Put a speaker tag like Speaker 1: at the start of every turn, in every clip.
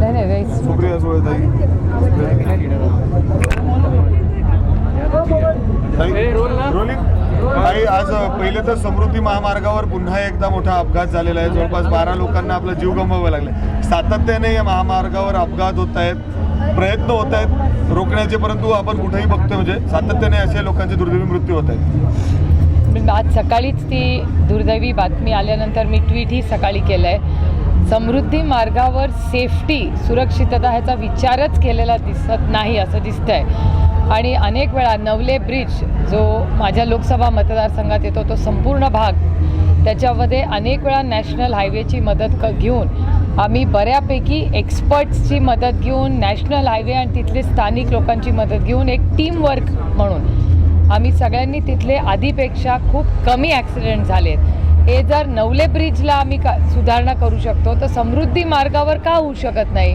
Speaker 1: नाही
Speaker 2: सुप्रिया सुळेताई काही आज पहिले तर समृद्धी महामार्गावर पुन्हा एकदा मोठा अपघात झालेला आहे. जवळपास 12 लोकांना आपला जीव गमवावा लागला. सातत्याने या महामार्गावर अपघात होत आहेत, प्रयत्न होत आहेत रोखण्याचे, परंतु आपण कुठेही बघतोय म्हणजे सातत्याने अशा लोकांचे दुर्दैवी मृत्यू होत आहेत.
Speaker 1: आज सकाळीच ती दुर्दैवी बातमी आल्यानंतर मी ट्विटही सकाळी केलं आहे. समृद्धी मार्गावर सेफ्टी सुरक्षितता ह्याचा विचारच केलेला दिसत नाही असं दिसतंय. आणि अनेक वेळा नवले ब्रिज जो माझ्या लोकसभा मतदारसंघात येतो तो संपूर्ण भाग, त्याच्यामध्ये अनेक वेळा नॅशनल हायवेची मदत घेऊन आम्ही बऱ्यापैकी एक्सपर्ट्सची मदत घेऊन नॅशनल हायवे आणि तिथले स्थानिक लोकांची मदत घेऊन एक टीमवर्क म्हणून आम्ही सगळ्यांनी तिथले आधीपेक्षा खूप कमी ॲक्सिडेंट झालेत. हे जर नवले ब्रिजला आम्ही सुधारणा करू शकतो तर समृद्धी मार्गावर का होऊ शकत नाही.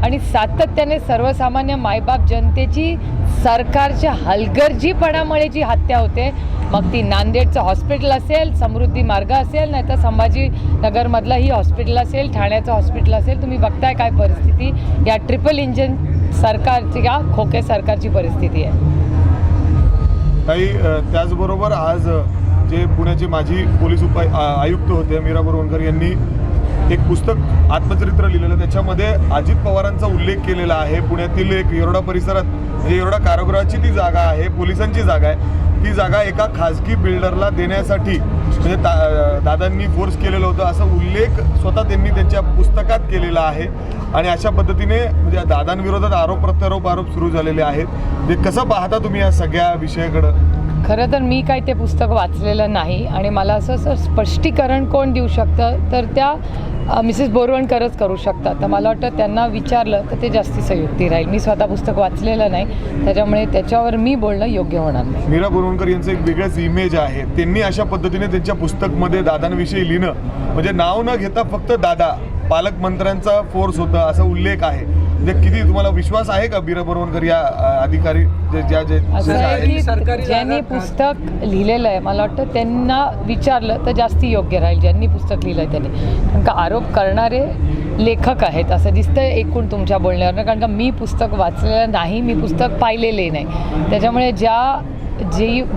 Speaker 1: आणि सातत्याने सर्वसामान्य मायबाप जनतेची सरकारच्या हलगर्जीपणामुळे जी हत्या होते, मग ती नांदेडचं हॉस्पिटल असेल, समृद्धी मार्ग असेल, नाही तर संभाजीनगरमधलंही हॉस्पिटल असेल, ठाण्याचं हॉस्पिटल असेल, तुम्ही बघताय काय परिस्थिती या ट्रिपल इंजिन सरकारची या खोके सरकारची परिस्थिती आहे.
Speaker 2: काही त्याचबरोबर आज जे पुण्याचे माजी पोलीस आयुक्त होते मीरा बोरवणकर यांनी एक पुस्तक आत्मचरित्र लिहिलेलं, त्याच्यामध्ये अजित पवारांचा उल्लेख केलेला आहे. पुण्यातील एक येरवडा परिसरात म्हणजे येरवडा कारागृहाची ती जागा आहे, पोलिसांची जागा आहे. ती जागा एका खाजगी बिल्डरला देण्यासाठी म्हणजे दादांनी फोर्स केलेलं होतं असा उल्लेख स्वतः त्यांनी त्यांच्या पुस्तकात केलेला आहे. आणि अशा पद्धतीने म्हणजे दादांविरोधात आरोप प्रत्यारोप सुरू झालेले आहेत. ते कसं पाहता तुम्ही या सगळ्या विषयाकडं?
Speaker 1: खरं तर मी काही ते पुस्तक वाचलेलं नाही आणि मला असं स्पष्टीकरण कोण देऊ शकतं तर त्या मिसेस बोरवणकरच करू शकतात. तर मला वाटतं त्यांना विचारलं तर ते जास्ती संयुक्ती राहील. मी स्वतः पुस्तक वाचलेलं नाही, त्याच्यामुळे त्याच्यावर मी बोलणं योग्य होणार नाही.
Speaker 2: मीरा बोरवणकर यांचं एक वेगळंच इमेज आहे. त्यांनी अशा पद्धतीने त्यांच्या पुस्तकमध्ये दादांविषयी लिहिणं म्हणजे नाव न घेता फक्त दादा, पालकमंत्र्यांचा फोर्स होता असा उल्लेख आहे. म्हणजे किती तुम्हाला विश्वास आहे का मीरा बोरवणकर या अधिकारी
Speaker 1: ज्यांनी पुस्तक लिहिलेलं आहे मला वाटतं त्यांना विचारलं तर जास्ती योग्य राहील ज्यांनी पुस्तक लिहिलं आहे त्यांनी. कारण का आरोप करणारे लेखक आहेत असं दिसतं एकूण तुमच्या बोलण्यावरनं. कारण का मी पुस्तक वाचलेलं नाही, मी पुस्तक पाहिलेले नाही, त्याच्यामुळे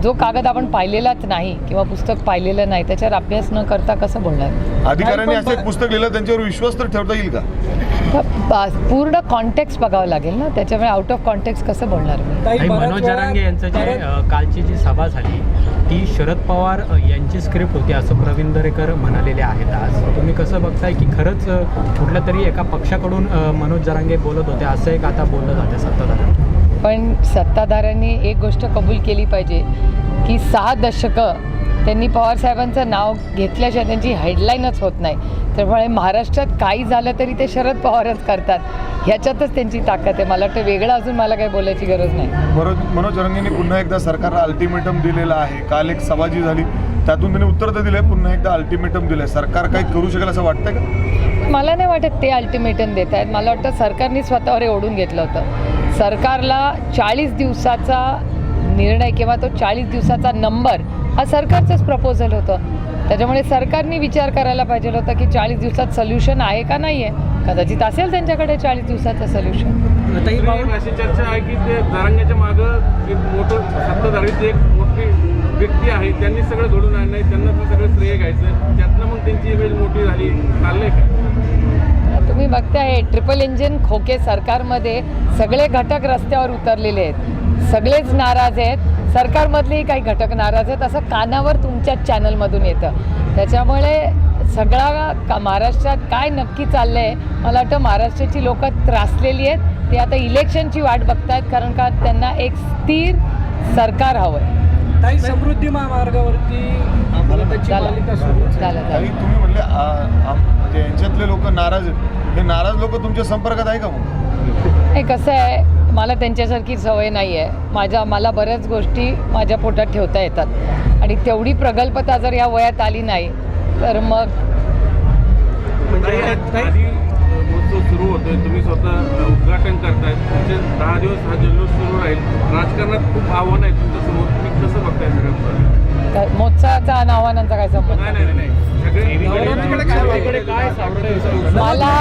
Speaker 1: जो कागद आपण पाहिलेलाच नाही किंवा पुस्तक पाहिलेलं नाही त्याच्यावर अभ्यास न करता कसं बोलणार.
Speaker 2: अधिकाऱ्यांनी असं एक पुस्तक लिहिलं त्यांच्यावर विश्वास तर ठेवता येईल का?
Speaker 1: पूर्ण कॉन्टेक्स्ट बघावं लागेल ना, त्याच्यामुळे आउट ऑफ कॉन्टेक्स्ट कसं बोलणार मी.
Speaker 3: मनोज जरांगे यांचं जे कालची जी सभा झाली ती शरद पवार यांची स्क्रिप्ट होती असं प्रवीण दरेकर म्हणालेले आहेत. आज तुम्ही कसं बघताय की खरंच कुठल्या तरी एका पक्षाकडून मनोज जरांगे बोलत होते असं एक आता बोललं जातं सत्ताधाऱ्यांना?
Speaker 1: पण सत्ताधाऱ्यांनी एक गोष्ट कबूल केली पाहिजे की 6 दशकं त्यांनी पवारसाहेबांचं नाव घेतल्याशिवाय त्यांची हेडलाईनच होत नाही. त्यामुळे महाराष्ट्रात काही झालं तरी ते शरद पवारच करतात, ह्याच्यातच त्यांची ताकद आहे. मला वाटतं वेगळं अजून मला काही बोलायची गरज नाही.
Speaker 2: मनोज जरांगेंनी पुन्हा एकदा सरकारला अल्टिमेटम दिलेलं आहे. काल एक सभा जी झाली त्यातून त्यांनी उत्तर तर दिलंय, पुन्हा एकदा अल्टिमेटम दिलंय. सरकार काही करू शकेल असं वाटतंय का?
Speaker 1: मला नाही वाटत ते अल्टिमेटम देत आहेत. मला वाटतं सरकारने स्वतःवर ओढून घेतलं होतं. सरकारला 40 दिवसाचा निर्णय किंवा तो 40 दिवसाचा नंबर हा सरकारचंच प्रपोजल होतं. त्याच्यामुळे सरकारने विचार करायला पाहिजे होता की 40 दिवसात सोल्युशन आहे का नाही आहे. कदाचित असेल त्यांच्याकडे 40 दिवसाचं सोल्युशन.
Speaker 4: अशी चर्चा आहे की ते जरांगेच्या मागं एक मोठं सत्ताधारीची एक मोठी व्यक्ती आहे, त्यांनी सगळं घडून आणलं आहे, त्यांना ते सगळं श्रेय घ्यायचं, त्यातनं मग त्यांची इमेज मोठी झाली. चाललंय का?
Speaker 1: तुम्ही बघताय ट्रिपल इंजिन खोके सरकारमध्ये सगळे घटक रस्त्यावर उतरलेले आहेत, सगळेच नाराज आहेत. सरकारमधलेही काही घटक नाराज आहेत असं कानावर तुमच्याच चॅनलमधून येतं. त्याच्यामुळे सगळा महाराष्ट्रात काय नक्की चाललं आहे मला वाटतं महाराष्ट्राची लोकं त्रासलेली आहेत. ते आता इलेक्शनची वाट बघतायत कारण का त्यांना एक स्थिर सरकार हवं आहे.
Speaker 5: समृद्धी महामार्गावरती
Speaker 2: तुम्ही म्हणले यांच्यातले लोक नाराज आहेत, हे नाराज लोक तुमच्या संपर्कात आहे का? मग
Speaker 1: हे कसं आहे, मला त्यांच्यासारखी सवय नाही आहे. मला बऱ्याच गोष्टी माझ्या पोटात ठेवता येतात आणि तेवढी प्रगल्भता जर या वयात आली नाही तर मग
Speaker 4: सुरू होतोय, तुम्ही स्वतः उद्घाटन करताय, तुमचे 10 दिवस हा जल्लोष सुरू राहील. राजकारणात खूप आव्हान आहे तुमच्यासमोर, तुम्ही कसं बघताय सगळं?
Speaker 1: मोत्साचा आणि आव्हानांचा काय संबंध?
Speaker 4: नाही
Speaker 1: मला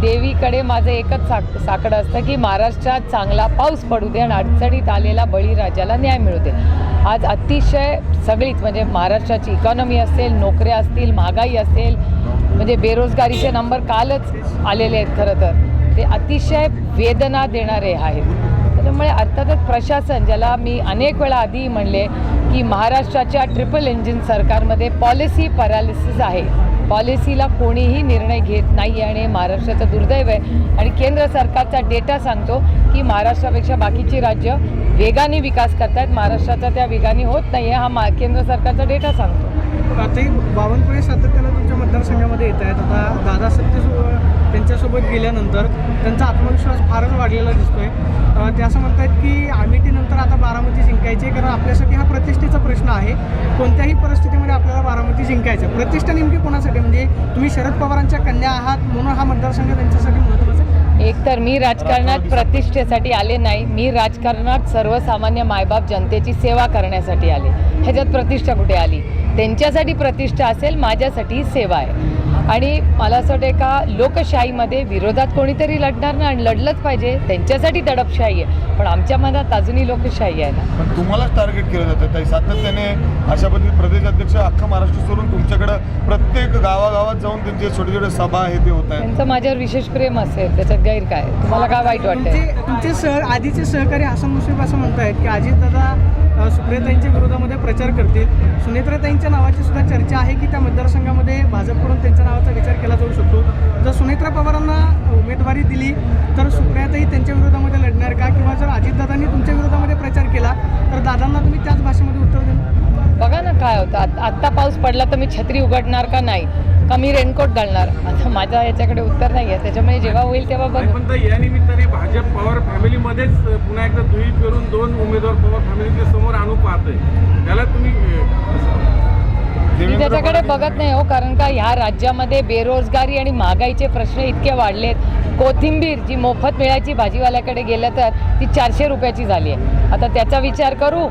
Speaker 1: देवीकडे माझं एकच साकडं असतं की महाराष्ट्रात चांगला पाऊस पडू दे आणि अडचणीत आलेला बळीराजाला न्याय मिळू दे. आज अतिशय सगळीच म्हणजे महाराष्ट्राची इकॉनॉमी असेल, नोकऱ्या असतील, महागाई असेल, म्हणजे बेरोजगारीचे नंबर कालच आलेले आहेत. खरं तर ते अतिशय वेदना देणारे आहेत. त्यामुळे अर्थातच प्रशासन, ज्याला मी अनेक वेळा आधी म्हणले की महाराष्ट्राच्या ट्रिपल इंजिन सरकारमध्ये पॉलिसी पॅरालिसिस आहे. पॉलिसीला कोणीही निर्णय घेत नाही आणि महाराष्ट्राचं दुर्दैव आहे. आणि केंद्र सरकारचा डेटा सांगतो की महाराष्ट्रापेक्षा बाकीची राज्य वेगाने विकास करत आहेत, महाराष्ट्राचा त्या वेगाने होत नाही आहे. हा केंद्र सरकारचा डेटा सांगतो.
Speaker 5: आताही बावनकुळे सातत्यानं तुमच्या मतदारसंघामध्ये येत आहेत. आता दादा सत्ते त्यांच्यासोबत गेल्यानंतर त्यांचा आत्मविश्वास फारच वाढलेला दिसतोय. ते असं म्हणतात की अमेठीनंतर आता बारामती जिंकायची, कारण आपल्यासाठी हा प्रतिष्ठेचा प्रश्न आहे. कोणत्याही परिस्थितीमध्ये आपल्याला बारामती जिंकायचं. प्रतिष्ठा नेमकी कोणासाठी? म्हणजे तुम्ही शरद पवारांच्या कन्या आहात म्हणून हा मतदारसंघ त्यांच्यासाठी महत्त्वाचा आहे.
Speaker 1: एकतर मी राजकारणात प्रतिष्ठेसाठी आले नाही, मी राजकारणात सर्वसामान्य मायबाप जनतेची सेवा करण्यासाठी आले. ह्याच्यात प्रतिष्ठा कुठे आली? त्यांच्यासाठी प्रतिष्ठा असेल, माझ्यासाठी सेवा आहे. आणि मला असं वाटतं का लोकशाहीमध्ये विरोधात कोणीतरी लढणार ना, आणि लढलंच पाहिजे. त्यांच्यासाठी दडपशाही आहे, पण आमच्या मनात अजूनही लोकशाही आहे ना.
Speaker 2: पण तुम्हालाच टार्गेट केलं जातं ताई सातत्याने. अशा पद्धतीने प्रदेशाध्यक्ष अख्खा महाराष्ट्र सोडून तुमच्याकडं प्रत्येक गावागावात जाऊन त्यांचे छोटे छोटे सभा आहे ते होत आहेत.
Speaker 1: त्यांचं माझ्यावर विशेष प्रेम असेल, त्याच्यात गैर काय? तुम्हाला काय वाईट वाटतंय?
Speaker 5: तुमचे आधीचे सहकारी हसन मुश्रीफ असं म्हणतायत की अजितदादा सुप्रियाताईंच्या विरोधामध्ये प्रचार करतील. सुनेत्राताईंच्या नावाची सुद्धा चर्चा आहे की त्या मतदारसंघामध्ये भाजपकडून त्यांच्या नावाचा विचार केला जाऊ शकतो. जर सुनेत्रा पवारांना उमेदवारी दिली तर सुप्रियाताई त्यांच्या विरोधामध्ये लढणार का? किंवा जर अजितदादांनी तुमच्या विरोधामध्ये प्रचार केला तर दादांना तुम्ही त्याच भाषेमध्ये उत्तर देणार?
Speaker 1: बघा ना काय होतं. आत्ता पाऊस पडला तर मी छत्री उघडणार का नाही, का मी रेनकोट घालणार? आता माझ्या याच्याकडे उत्तर नाही आहे. त्याच्यामुळे जेव्हा होईल तेव्हा बघू.
Speaker 4: पण या निमित्ताने भाजप पवार फॅमिलीमध्येच पुन्हा एकदा दुई पेरून 2 उमेदवार पवार फॅमिलीच्या समोर आणू पाहतोय. त्याला तुम्ही
Speaker 1: मी त्याच्याकडे बघत नाही हो, कारण का ह्या राज्यामध्ये बेरोजगारी आणि महागाईचे प्रश्न इतके वाढलेत. कोथिंबीर जी मोफत मिळायची भाजीवाल्याकडे गेलं तर ती 400 रुपयाची झाली आहे. आता त्याचा विचार करू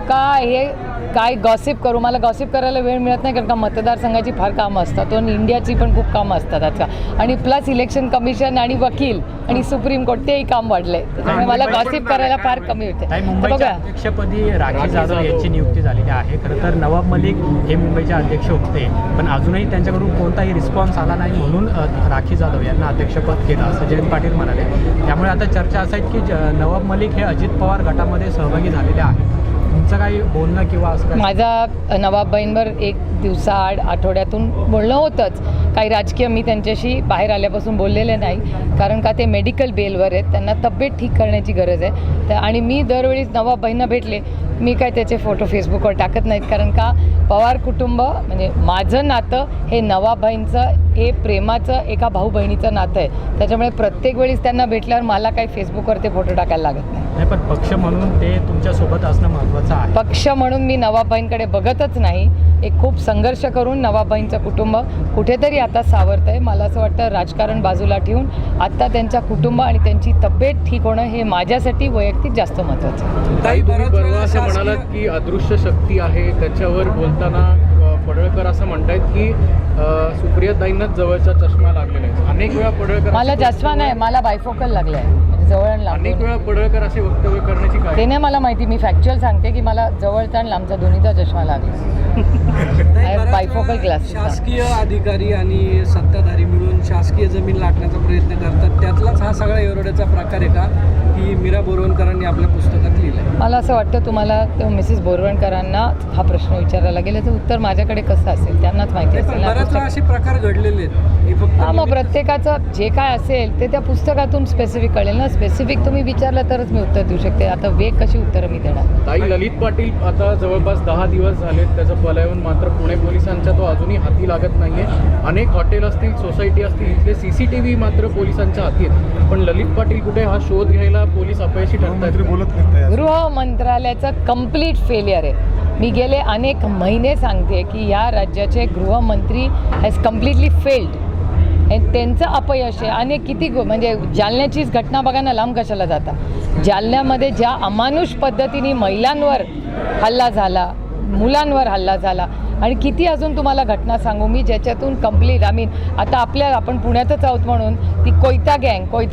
Speaker 1: का हे काय गॉसिप करू? मला गॉसिप करायला वेळ मिळत नाही, कारण का मतदारसंघाची फार कामं असतात आणि इंडियाची पण खूप कामं असतात आता. आणि प्लस इलेक्शन कमिशन आणि वकील आणि सुप्रीम कोर्ट तेही काम वाढलंय. त्याच्यामुळे मला गॉसिप करायला फार कमी होते.
Speaker 3: मुंबईच्या अध्यक्षपदी राखी जाधव यांची नियुक्ती झालेली आहे. खरं तर नवाब मलिक हे मुंबईचे अध्यक्ष होते, पण अजूनही त्यांच्याकडून कोणताही रिस्पॉन्स आला नाही, म्हणून राखी जाधव यांना अध्यक्षपद केलं असं जयंत पाटील म्हणाले. त्यामुळे आता चर्चा असं आहे की नवाब मलिक हे अजित पवार गटामध्ये सहभागी झालेले आहेत. तुमचं काही बोलणं किंवा असं
Speaker 1: माझा नवाबबाईंवर एक दिवसाआड आठवड्यातून बोलणं होतंच. काही राजकीय मी त्यांच्याशी बाहेर आल्यापासून बोललेले नाही, कारण का ते मेडिकल बेलवर आहेत, त्यांना तब्येत ठीक करण्याची गरज आहे. आणि मी दरवेळी नवाबबाईंना भेटले, मी काय त्याचे फोटो फेसबुकवर टाकत नाहीत, कारण का पवार कुटुंब म्हणजे माझं नातं हे नवाबबाईंचं हे प्रेमाचं एका भाऊ बहिणीचं नातं आहे. त्याच्यामुळे प्रत्येक वेळीच त्यांना भेटल्यावर मला काही फेसबुकवर ते फोटो टाकायला लागत नाही.
Speaker 3: पण पक्ष म्हणून ते तुमच्यासोबत असणं महत्त्वाचं आहे.
Speaker 1: पक्ष म्हणून मी नवाबबाईंकडे बघतच नाही. एक खूप संघर्ष करून नवाबबाईंचं कुटुंब कुठेतरी आता सावरतं आहे. मला असं वाटतं राजकारण बाजूला ठेवून आता त्यांच्या कुटुंब आणि त्यांची तब्येत ठीक होणं हे माझ्यासाठी वैयक्तिक जास्त महत्त्वाचं आहे.
Speaker 4: ताई, तुम्ही परवा असं म्हणालात की अदृश्य शक्ती आहे, त्याच्यावर बोलताना पडळकर असं म्हणतायत की सुप्रियाताईंनाच जवळचा चष्मा लागलेला आहे. अनेक वेळा पडळकर
Speaker 1: मला चष्मा नाही, मला बायफोकल लागलाय जवळ आणि लांब.
Speaker 4: अनेक वेळा पडळकर असे वक्तव्य करण्याची
Speaker 1: ते
Speaker 4: काय?
Speaker 1: नाही मला माहिती. मी फॅक्च्युअल सांगते की मला जवळचा आणि लांबचा दोन्हीचा चष्मा लागला. Bifocal glasses.
Speaker 5: शासकीय अधिकारी आणि सत्ताधारी मिळून शासकीय जमीन लाटण्याचा प्रयत्न करतात. त्यातलाच हा सगळा एरोड्याचा प्रकार आहे का, की मीरा बोरवणकरांनी आपल्या पुस्तकात लिहिलं आहे?
Speaker 1: मला असं वाटतं तुम्हाला मिसेस बोरवणकरांना हा प्रश्न विचारायला गेला तर उत्तर माझ्याकडे कसं असेल, त्यांनाच माहिती असेल.
Speaker 5: बऱ्याच वेळा असे प्रकार घडलेले आहेत. हे फक्त
Speaker 1: हां, मग प्रत्येकाचं जे काय असेल ते त्या पुस्तकातून स्पेसिफिक कळेल ना. स्पेसिफिक तुम्ही विचारलं तरच मी उत्तर देऊ शकते. आता वेग कशी उत्तरं मी देणार?
Speaker 4: ताई, ललित पाटील आता जवळपास 10 दिवस झालेत त्याचं पलायन, मात्र पुणे पोलिसांच्या तो अजूनही हाती लागत नाहीये. अनेक हॉटेल असतील, सोसायटी असतील, इथले CCTV मात्र पोलिसांच्या हाती आहेत. पण ललित पाटील कुठे, हा शोध घ्यायला पोलीस अपयशी ठरतात.
Speaker 2: बोलत नाही.
Speaker 1: गृह मंत्रालयाचं कम्प्लीट फेलियर आहे. मी गेले अनेक महिने सांगते की या राज्याचे गृहमंत्री हॅज कम्प्लिटली फेल्ड. त्यांचं अपयश आहे. आणि किती म्हणजे जालन्याचीच घटना बघा ना, लांब कशाला जाता. जालन्यामध्ये ज्या अमानुष पद्धतीने महिलांवर हल्ला झाला, मुलांवर हल्ला झाला, आणि किती अजून तुम्हाला घटना सांगू मी ज्याच्यातून कंप्लीट आता आपण पुण्यातच आहोत म्हणून ती कोयता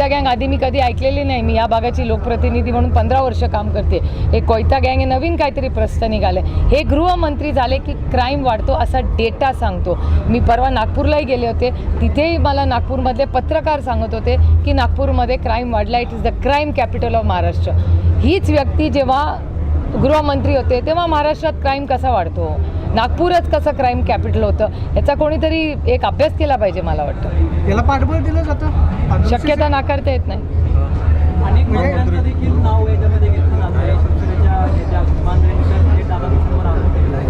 Speaker 1: गँग आधी मी कधी ऐकलेली नाही. मी या भागाची लोकप्रतिनिधी म्हणून 15 वर्ष काम करते. हे कोयता गँग हे नवीन काहीतरी प्रस्त निघालं. हे गृहमंत्री झाले की क्राईम वाढतो असा डेटा सांगतो. मी परवा नागपूरलाही गेले होते, तिथेही मला नागपूरमधले पत्रकार सांगत होते की नागपूरमध्ये क्राईम वाढला. It is the crime capital of Maharashtra. हीच व्यक्ती जेव्हा गृहमंत्री होते तेव्हा महाराष्ट्रात क्राईम कसा वाढतो, नागपूरच कसं क्राईम कॅपिटल होतं, याचा कोणीतरी एक अभ्यास केला पाहिजे मला वाटतं.
Speaker 5: याला पाठबळ दिलं जातं,
Speaker 1: शक्यता नाकारता येत नाही.
Speaker 6: अनेक मंत्र्यांचं देखील नाव याच्यामध्ये घेतलं जात आहे. शिवसेनेच्या मानधनांवर दादा भुसेंवर आरोप केलेला आहे.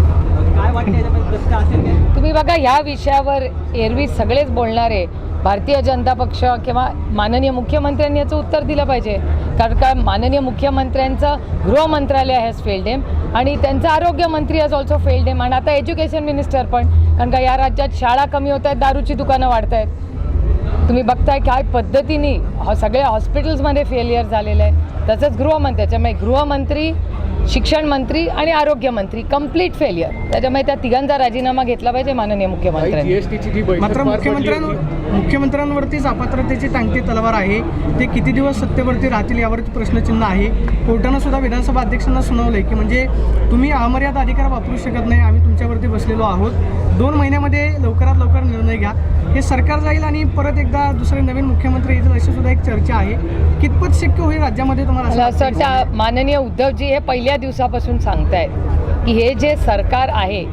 Speaker 6: काय वाटतं याच्यामध्ये कसं असेल काय?
Speaker 1: तुम्ही बघा ह्या विषयावर एरवी सगळेच बोलणारे भारतीय जनता पक्ष किंवा माननीय मुख्यमंत्र्यांनी याचं उत्तर दिलं पाहिजे. कारण का माननीय मुख्यमंत्र्यांचं गृह मंत्रालय हॅज फेल्ड हिम आणि त्यांचा आरोग्य मंत्री हॅज ऑल्सो फेल्ड हिम आणि आता एज्युकेशन मिनिस्टर पण. कारण का या राज्यात शाळा कमी होत आहेत, दारूची दुकानं वाढत आहेत. तुम्ही बघताय काय पद्धतीने सगळ्या हॉस्पिटल्समध्ये फेलियर झालेलं आहे. तसंच गृहमंत्री, त्याच्यामुळे गृहमंत्री, शिक्षण मंत्री आणि आरोग्य मंत्री कंप्लीट फेलियर. त्याच्यामुळे त्या तिघांचा राजीनामा घेतला पाहिजे माननीय मुख्यमंत्र्यांनी.
Speaker 5: मात्र मुख्यमंत्र्यांवरतीच अपात्रतेची टांगती तलवार आहे. ते किती दिवस सत्तेवरती राहतील यावरती प्रश्नचिन्ह आहे. कोर्टानं सुद्धा विधानसभा अध्यक्षांना सुनावलंय की म्हणजे तुम्ही अमर्याद अधिकार वापरू शकत नाही, आम्ही तुमच्यावरती बसलेलो आहोत. 2 महिन्यामध्ये लवकरात लवकर निर्णय घ्या. हे सरकार जाईल आणि परत एकदा दुसरे नवीन मुख्यमंत्री येतील अशी सुद्धा एक चर्चा आहे. कितपत शक्य होईल राज्यामध्ये तुम्हाला
Speaker 1: मला असं वाटतं माननीय उद्धवजी हे पहिल्या दिवसापासून सांगतायत की हे जे सरकार आहे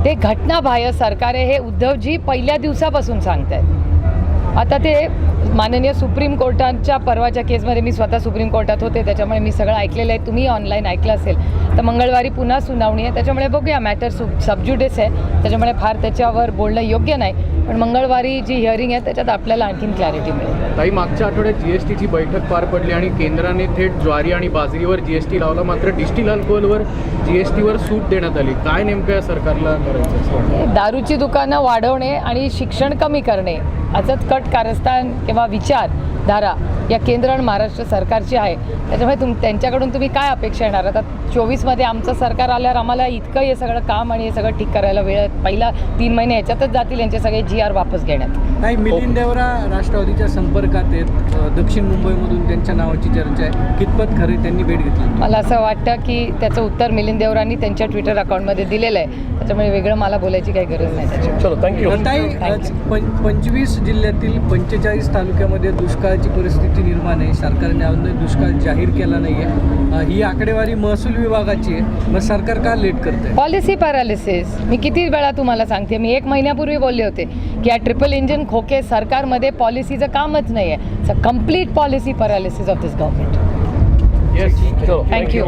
Speaker 1: ते घटनाबाह्य सरकार आहे. हे उद्धवजी पहिल्या दिवसापासून सांगतायत. आता ते माननीय सुप्रीम कोर्टाच्या परवाच्या केसमध्ये मी स्वतः सुप्रीम कोर्टात होते, त्याच्यामुळे मी सगळं ऐकलेलं आहे. तुम्ही ऑनलाईन ऐकलं असेल. तर मंगळवारी पुन्हा सुनावणी आहे, त्याच्यामुळे बघूया. मॅटर सबज्युडिस आहे, त्याच्यामुळे फार त्याच्यावर बोलणं योग्य नाही. पण मंगळवारी जी हिअरिंग आहे त्याच्यात आपल्याला आणखीन क्लॅरिटी मिळेल.
Speaker 7: ताई, मागच्या आठवड्यात जीएसटीची बैठक पार पडली आणि केंद्राने थेट ज्वारी आणि बाजरीवर जीएसटी लावला. मात्र डिस्टिल अल्कोहोलवर जीएसटीवर सूट देण्यात आली. काय नेमकं या सरकारला करायचं?
Speaker 1: दारूची दुकानं वाढवणे आणि शिक्षण कमी करणे असंच कट कारस्थान किंवा विचारधारा या केंद्र आणि महाराष्ट्र सरकारची आहे. त्याच्यामुळे त्यांच्याकडून तुम्ही काय अपेक्षा येणार? आता 24मध्ये आमचं सरकार आल्यावर आम्हाला इतकं हे सगळं काम आणि हे सगळं ठीक करायला वेळ, पहिला 3 महिने याच्यातच जातील यांचे सगळे GR वापस घेण्यात.
Speaker 6: नाही, मिलिंद देवरा राष्ट्रवादीच्या संपर्कात आहेत. दक्षिण मुंबईमधून त्यांच्या नावाची चर्चा आहे. कितपत खरे त्यांनी भेट घेतली?
Speaker 1: मला असं वाटतं की त्याचं उत्तर मिलिंद देवरांनी त्यांच्या ट्विटर अकाउंटमध्ये दिलेलं आहे. त्याच्यामुळे वेगळं मला बोलायची काही गरज नाही त्याच्यावर.
Speaker 7: चलो, थँक्यू.
Speaker 6: ताई, 25 जिल्ह्यातील 45 तालुक्यामध्ये दुष्काळाची परिस्थिती निर्माण आहे. सरकारने अजून दुष्काळ जाहीर केला नाही आहे. ही आकडेवारी महसूल विभागाची आहे. मग सरकार का लेट करते?
Speaker 1: Policy paralysis. मी किती वेळा तुम्हाला सांगते. मी 1 महिन्यापूर्वी बोलले होते की या ट्रिपल इंजिन खोके सरकारमध्ये पॉलिसीचं कामच नाही आहे. Complete policy paralysis of this government.
Speaker 7: Yes, चलो,
Speaker 1: थँक्यू.